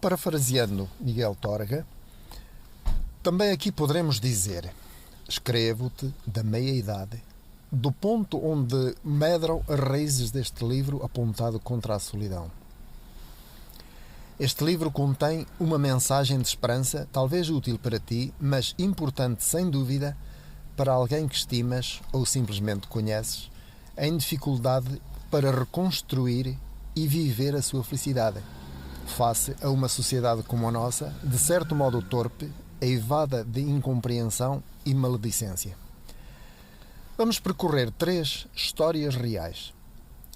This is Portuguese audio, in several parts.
Parafraseando Miguel Torga, também aqui poderemos dizer: escrevo-te da meia-idade, do ponto onde medram as raízes deste livro apontado contra a solidão. Este livro contém uma mensagem de esperança, talvez útil para ti, mas importante sem dúvida para alguém que estimas ou simplesmente conheces, em dificuldade para reconstruir e viver a sua felicidade, face a uma sociedade como a nossa, de certo modo torpe, eivada de incompreensão e maledicência. Vamos percorrer 3 histórias reais,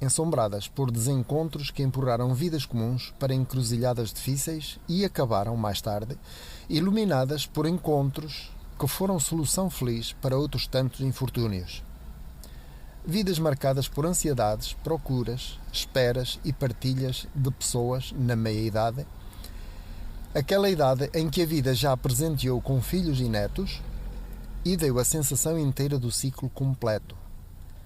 ensombradas por desencontros que empurraram vidas comuns para encruzilhadas difíceis e acabaram, mais tarde, iluminadas por encontros que foram solução feliz para outros tantos infortúnios. Vidas marcadas por ansiedades, procuras, esperas e partilhas de pessoas na meia-idade, aquela idade em que a vida já presenteou com filhos e netos e deu a sensação inteira do ciclo completo.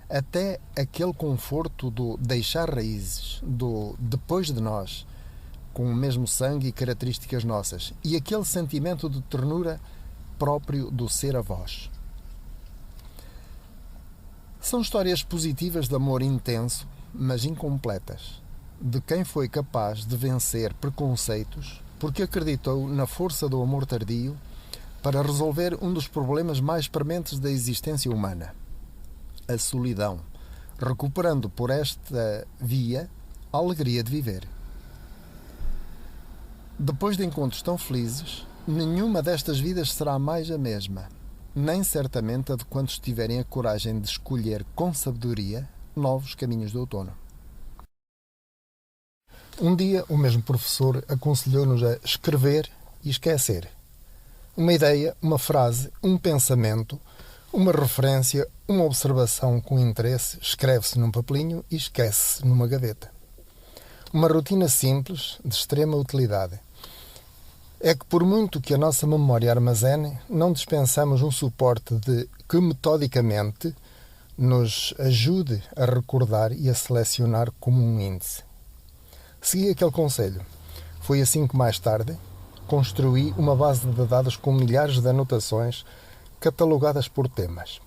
Até aquele conforto do deixar raízes, do depois de nós, com o mesmo sangue e características nossas, e aquele sentimento de ternura próprio do ser avós. São histórias positivas de amor intenso, mas incompletas, de quem foi capaz de vencer preconceitos porque acreditou na força do amor tardio para resolver um dos problemas mais prementes da existência humana: a solidão, recuperando por esta via a alegria de viver. Depois de encontros tão felizes, nenhuma destas vidas será mais a mesma, nem certamente a de quantos tiverem a coragem de escolher com sabedoria novos caminhos do outono. Um dia, o mesmo professor aconselhou-nos a escrever e esquecer. Uma ideia, uma frase, um pensamento, uma referência, uma observação com interesse, escreve-se num papelinho e esquece-se numa gaveta. Uma rotina simples, de extrema utilidade. É que por muito que a nossa memória armazene, não dispensamos um suporte que metodicamente nos ajude a recordar e a selecionar como um índice. Segui aquele conselho. Foi assim que mais tarde construí uma base de dados com milhares de anotações catalogadas por temas.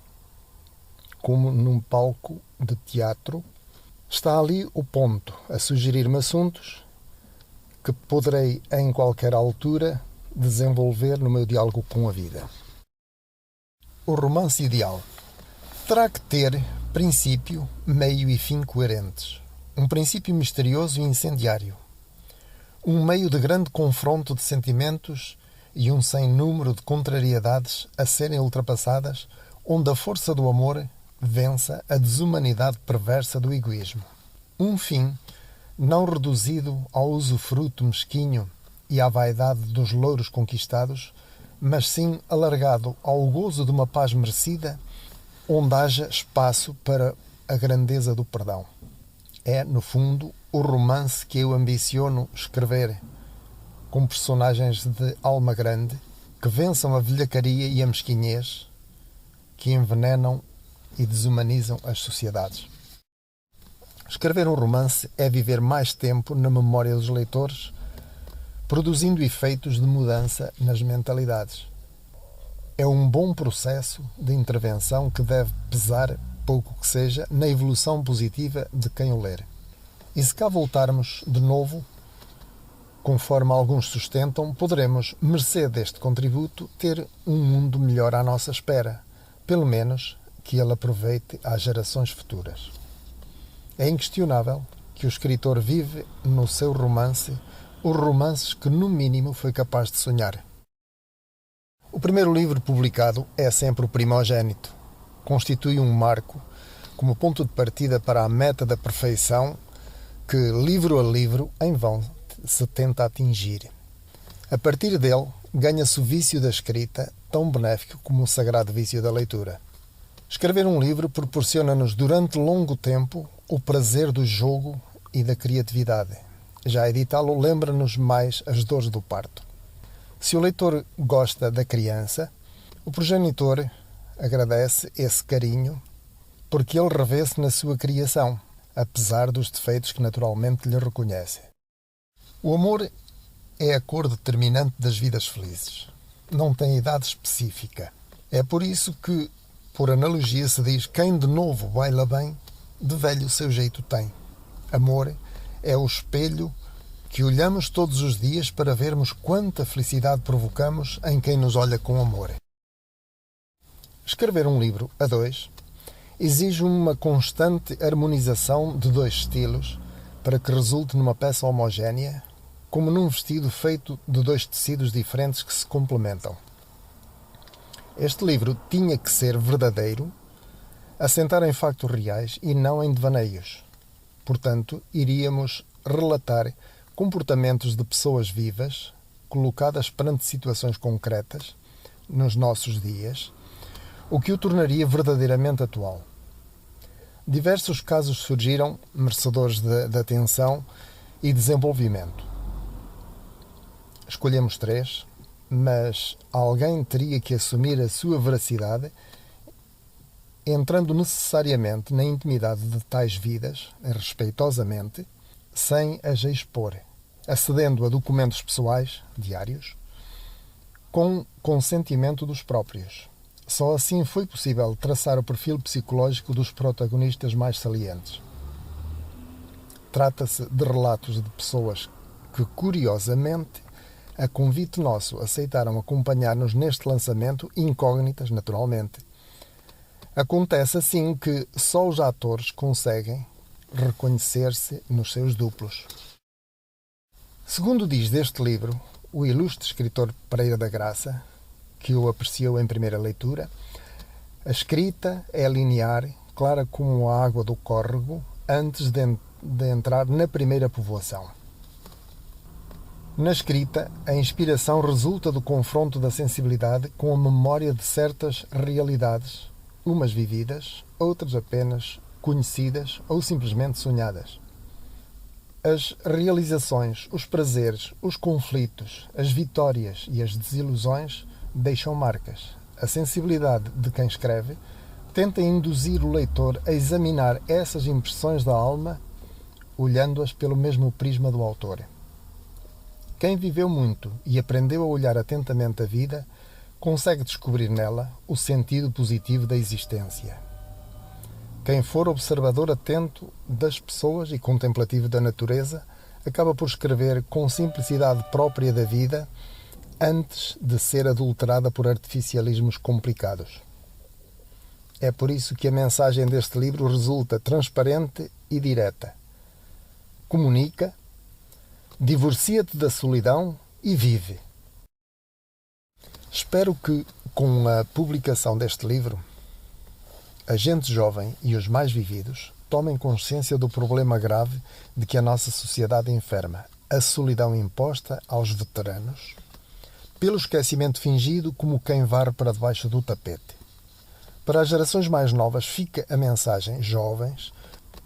Como num palco de teatro, está ali o ponto a sugerir-me assuntos que poderei, em qualquer altura, desenvolver no meu diálogo com a vida. O romance ideal terá que ter princípio, meio e fim coerentes. Um princípio misterioso e incendiário. Um meio de grande confronto de sentimentos e um sem número de contrariedades a serem ultrapassadas, onde a força do amor vença a desumanidade perversa do egoísmo. Um fim não reduzido ao usufruto mesquinho e à vaidade dos louros conquistados, mas sim alargado ao gozo de uma paz merecida, onde haja espaço para a grandeza do perdão. É, no fundo, o romance que eu ambiciono escrever, com personagens de alma grande, que vençam a velhacaria e a mesquinhez, que envenenam e desumanizam as sociedades. Escrever um romance é viver mais tempo na memória dos leitores, produzindo efeitos de mudança nas mentalidades. É um bom processo de intervenção que deve pesar, pouco que seja, na evolução positiva de quem o ler. E se cá voltarmos de novo, conforme alguns sustentam, poderemos, mercê deste contributo, ter um mundo melhor à nossa espera, pelo menos que ele aproveite às gerações futuras. É inquestionável que o escritor vive no seu romance os romances que, no mínimo, foi capaz de sonhar. O primeiro livro publicado é sempre o primogênito. Constitui um marco como ponto de partida para a meta da perfeição que, livro a livro, em vão se tenta atingir. A partir dele, ganha-se o vício da escrita, tão benéfico como o sagrado vício da leitura. Escrever um livro proporciona-nos durante longo tempo o prazer do jogo e da criatividade. Já editá-lo lembra-nos mais as dores do parto. Se o leitor gosta da criança, o progenitor agradece esse carinho porque ele revê-se na sua criação, apesar dos defeitos que naturalmente lhe reconhece. O amor é a cor determinante das vidas felizes. Não tem idade específica. É por isso que, por analogia, se diz: quem de novo baila bem, de velho o seu jeito tem. Amor é o espelho que olhamos todos os dias para vermos quanta felicidade provocamos em quem nos olha com amor. Escrever um livro a dois exige uma constante harmonização de dois estilos para que resulte numa peça homogénea, como num vestido feito de dois tecidos diferentes que se complementam. Este livro tinha que ser verdadeiro, assentar em factos reais e não em devaneios. Portanto, iríamos relatar comportamentos de pessoas vivas, colocadas perante situações concretas, nos nossos dias, o que o tornaria verdadeiramente atual. Diversos casos surgiram, merecedores de atenção e desenvolvimento. Escolhemos 3, mas alguém teria que assumir a sua veracidade, entrando necessariamente na intimidade de tais vidas, respeitosamente, sem as expor, acedendo a documentos pessoais, diários, com consentimento dos próprios. Só assim foi possível traçar o perfil psicológico dos protagonistas mais salientes. Trata-se de relatos de pessoas que, curiosamente, a convite nosso, aceitaram acompanhar-nos neste lançamento, incógnitas, naturalmente. Acontece assim que só os atores conseguem reconhecer-se nos seus duplos. Segundo diz deste livro o ilustre escritor Pereira da Graça, que o apreciou em primeira leitura, a escrita é linear, clara como a água do córrego, antes de entrar na primeira povoação. Na escrita, a inspiração resulta do confronto da sensibilidade com a memória de certas realidades, umas vividas, outras apenas conhecidas ou simplesmente sonhadas. As realizações, os prazeres, os conflitos, as vitórias e as desilusões deixam marcas. A sensibilidade de quem escreve tenta induzir o leitor a examinar essas impressões da alma, olhando-as pelo mesmo prisma do autor. Quem viveu muito e aprendeu a olhar atentamente a vida, consegue descobrir nela o sentido positivo da existência. Quem for observador atento das pessoas e contemplativo da natureza, acaba por escrever com simplicidade própria da vida, antes de ser adulterada por artificialismos complicados. É por isso que a mensagem deste livro resulta transparente e direta. Comunica, divorcia-te da solidão e vive. Espero que, com a publicação deste livro, a gente jovem e os mais vividos tomem consciência do problema grave de que a nossa sociedade enferma, a solidão imposta aos veteranos, pelo esquecimento fingido como quem varre para debaixo do tapete. Para as gerações mais novas fica a mensagem: jovens,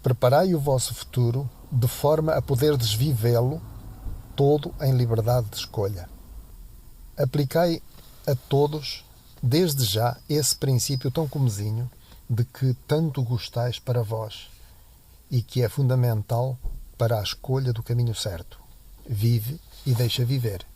preparai o vosso futuro de forma a poderdes vivê-lo todo em liberdade de escolha. Aplicai a todos, desde já, esse princípio tão comezinho de que tanto gostais para vós e que é fundamental para a escolha do caminho certo. Vive e deixa viver.